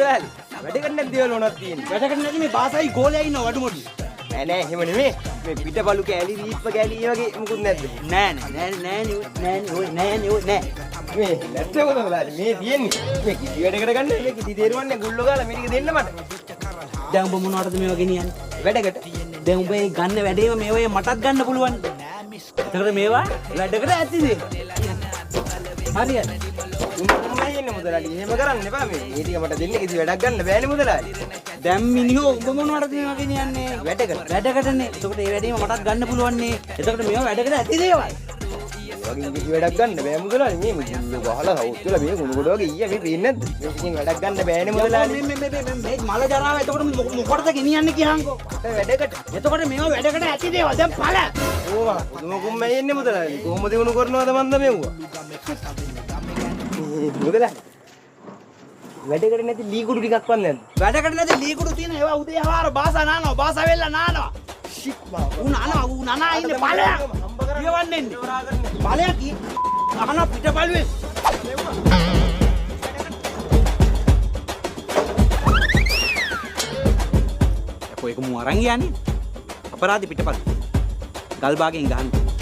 මුදලාලි වැඩ කරන්න නැති දේවල් මොනවද තියෙන්නේ? වැඩ කරන්නේ නැති මේ බාසයි ගෝලයා ඉන්න වඩුමඩු. නෑ එහෙම නෙමෙයි. මේ පිටපලු කෑලි දීප්ප කෑලි ඒ වගේ මොකුත් නැද්ද? නෑ නෑ. මේ නැත්තේ මොකදලාලි මේ තියෙන්නේ. මේ කිසි වැඩ කරගන්න මේ කිසි තේරුවන්නේ ගුල්ලෝ ගාලා මේක දෙන්න මට. දැන් උඹ මොනවටද මේවා ගෙනියන්නේ? වැඩකට. දැන් උඹ මේ ගන්න වැඩේම මේ ඔය මටත් ගන්න පුළුවන්. එතකොට මේවා වැඩකට ඇතිද? හරියට. උඹයි එන්නේ මුදලාලි. එහෙම කරන්න එපා මේ. මේ ටික මට දෙන්න කිසි වැඩක් ගන්න බෑනේ මුදලාලි. දැන් මිනිහෝ උඹ මොනවටද මේවා ගෙනියන්නේ? වැඩකට. වැඩකටනේ. එතකොට මේ වැඩේම මටත් ගන්න පුළුවන් නේ. එතකොට මේවා වැඩකට ඇති දේවල්. වගේ කිසි වැඩක් ගන්න බෑ මුදලාලි. මේ ගුල්ලෝ ගහලා හවුස් වල මේ කුණු කොට වගේ ඊය මේ පේන්නේ නැද්ද? මේකකින් වැඩක් ගන්න බෑනේ මුදලාලි. මේ මල ජරාව එතකොට මොකටද ගෙනියන්නේ කියහන්කෝ? වැඩකට. එතකොට මේවා වැඩකට ඇති දේවල් දැන් පළ. ඕවා මොකුම් මේ එන්නේ මුදලාලි. කොහොමද උණු කරනවද මන්ද මෙව්වා? මුදලාලි. වැඩකට නැති ලී කුඩු ටිකක් වත් නැද්ද? වැඩකට නැති ලීකුඩු තියෙන ඒවා උදේ හවාර බාසා නානවා බාසා වෙල්ලා නානවා. ෂිට් බා. ඌ නනා ඉන්නේ පළයක්. කියවන්නේ ඉන්නේ. පළයක් කි. අහන පිටපළුවේ. අපෝ එක මු අරන් යන්නේ. අපරාධි පිටපළු. ගල් බාගෙන් ගහන්න.